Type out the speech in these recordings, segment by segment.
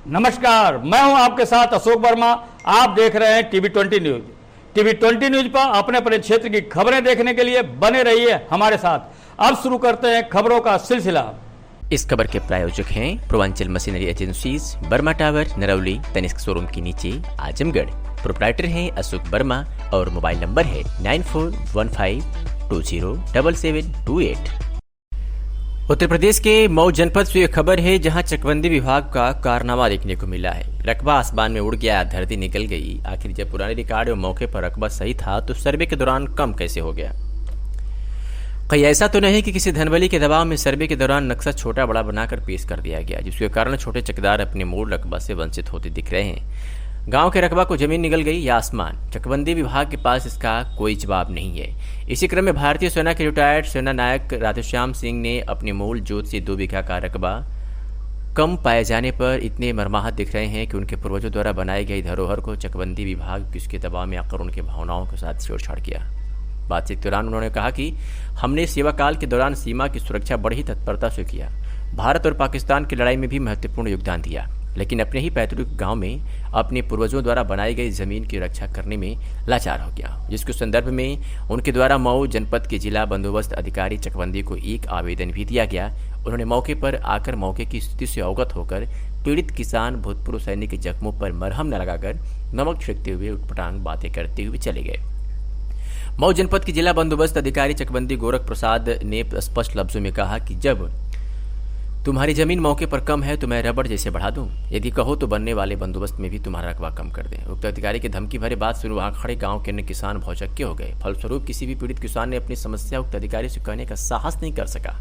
नमस्कार, मैं हूं आपके साथ अशोक वर्मा। आप देख रहे हैं टीवी 20 न्यूज। टीवी 20 न्यूज पर अपने अपने क्षेत्र की खबरें देखने के लिए बने रहिए हमारे साथ। अब शुरू करते हैं खबरों का सिलसिला। इस खबर के प्रायोजक हैं Purvanchal machinery agencies, Burma tower, Narauli, Tanishq showroom के नीचे, आजमगढ़। प्रोप्राइटर हैं अशोक वर्मा और मोबाइल नंबर है 9415207728। उत्तर प्रदेश के मऊ जनपद से यह खबर है, जहां चकबंदी विभाग का कारनामा देखने को मिला है। रकबा आसमान में उड़ गया, धरती निकल गई। आखिर जब पुराने रिकॉर्ड और मौके पर रकबा सही था तो सर्वे के दौरान कम कैसे हो गया? कहीं ऐसा तो नहीं कि किसी धनबली के दबाव में सर्वे के दौरान नक्शा छोटा बड़ा बनाकर पेश कर दिया गया, जिसके कारण छोटे चकदार अपने मूल रकबा से वंचित होते दिख रहे हैं। गांव के रकबा को जमीन निकल गई या आसमान, चकबंदी विभाग के पास इसका कोई जवाब नहीं है। इसी क्रम में भारतीय सेना के रिटायर्ड सेना नायक राधेश्याम सिंह ने अपने मूल जोत से 2 बीघा का रकबा कम पाए जाने पर इतने मर्माहत दिख रहे हैं कि उनके पूर्वजों द्वारा बनाई गई धरोहर को चकबंदी विभाग किसके दबाव में आकर उनकी भावनाओं के साथ छेड़छाड़ किया। बातचीत के दौरान उन्होंने कहा कि हमने सेवा काल के दौरान सीमा की सुरक्षा बड़ी ही तत्परता से किया। भारत और पाकिस्तान की लड़ाई में भी महत्वपूर्ण योगदान दिया, लेकिन अपने ही पैतृक गांव में अपने पूर्वजों द्वारा बनाई गई जमीन की रक्षा करने में लाचार हो गया, जिसके संदर्भ में उनके द्वारा मऊ जनपद के जिला बंदोबस्त अधिकारी चकबंदी को एक आवेदन भी दिया गया। उन्होंने मौके पर आकर मौके की स्थिति से अवगत होकर पीड़ित किसान भूतपूर्व सैनिक के जख्मों पर मरहम न लगाकर नमक छिड़कते हुए उटपटांग बातें करते हुए चले गए। मऊ जनपद के जिला बंदोबस्त अधिकारी चकबंदी गोरख प्रसाद ने स्पष्ट लफ्जों में कहा कि जब तुम्हारी जमीन मौके पर कम है तो मैं रबड़ जैसे बढ़ा दूं, यदि कहो तो बनने वाले बंदोबस्त में भी तुम्हारा रकबा कम कर दें। उक्त अधिकारी की धमकी भरे बात सुन वहां खड़े गांव के अन्य किसान भौचक्के हो गए। फलस्वरूप किसी भी पीड़ित किसान ने अपनी समस्या उक्त अधिकारी से कहने का साहस नहीं कर सका।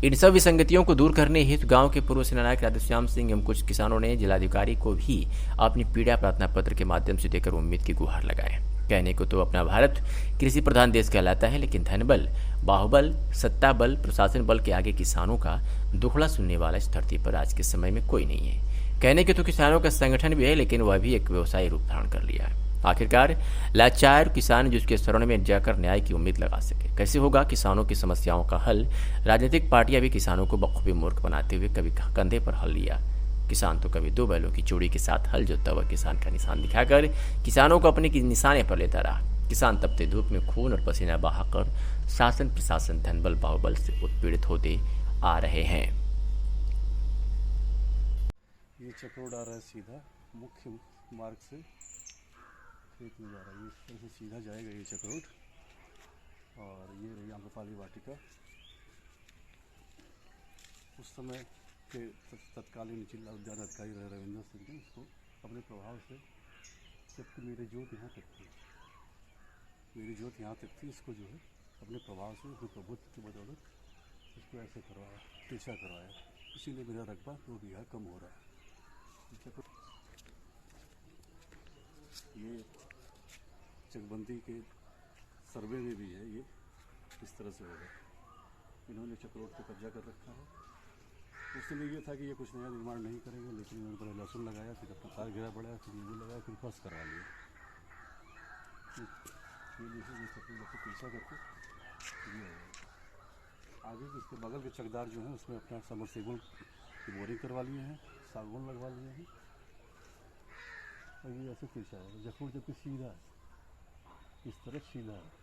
इन सब विसंगतियों को दूर करने हेतु गांव के पूर्व सेनानायक राधेश्याम सिंह एवं कुछ किसानों ने जिलाधिकारी को भी अपनी पीड़ा प्रार्थना पत्र के माध्यम से देकर उम्मीद की गुहार लगाए। कहने को तो अपना भारत कृषि प्रधान देश कहलाता है, लेकिन धनबल, बाहुबल, सत्ता बल, प्रशासन बल के आगे किसानों का दुखड़ा सुनने वाला इस धरती पर आज के समय में कोई नहीं है। कहने के तो किसानों का संगठन भी है, लेकिन वह भी एक व्यवसायी रूप धारण कर लिया है। आखिरकार लाचार किसान जिसके शरण में जाकर न्याय की उम्मीद लगा सके, कैसे होगा किसानों की समस्याओं का हल? राजनीतिक पार्टियां भी किसानों को बखूबी मूर्ख बनाते हुए कभी कंधे पर हल लिया। किसान तो कभी 2 बैलों की जोड़ी के साथ हल जोतता हुआ किसान का निशान दिखाकर किसानों को अपने निशाने पर लेता रहा। किसान तपते धूप में खून और पसीना बहाकर शासन प्रशासन धनबल बाहुबल से उत्पीड़ित होते आ रहे हैं। ये चक्रोड आ रहा है सीधा मुख्य मार्ग से खेत में जा रहा है। इस तरह से सीधा जाएगा ये चक्रोड, और ये रही आम्रपाली वाटिका। उस समय के तत्कालीन जिला उद्यान अधिकारी रविंद्र सिंह ने इसको अपने प्रभाव से, जबकि मेरी जोत यहाँ तक थी, इसको जो है अपने प्रभाव से, अपने प्रभुत्व की बदौलत इसको ऐसे करवाया, तिरछा करवाया। इसीलिए मेरा रकबा 2 बीघा कम हो रहा है। ये चकबंदी के सर्वे में भी है, ये इस तरह से होगा। इन्होंने चक्रोड पे कब्जा कर रखा है। उस समय ये था कि ये कुछ नया निर्माण नहीं करेंगे, लेकिन इन्होंने पहले लहसुन लगाया, फिर अपना तार घेरा बढ़ाया, फिर नींबू लगाया, फिर फर्श करवा लिया। ये चक्रोड को पीछा करके ये आगे इसके बगल के चकदार जो हैं उसमें अपना सबमर्सिबल की बोरिंग करवा लिए हैं, सागवान लगवा लिए हैं, और ये ऐसे तिरछा होगा। जखूर जबकि सीधा है, इस तरफ सीधा है।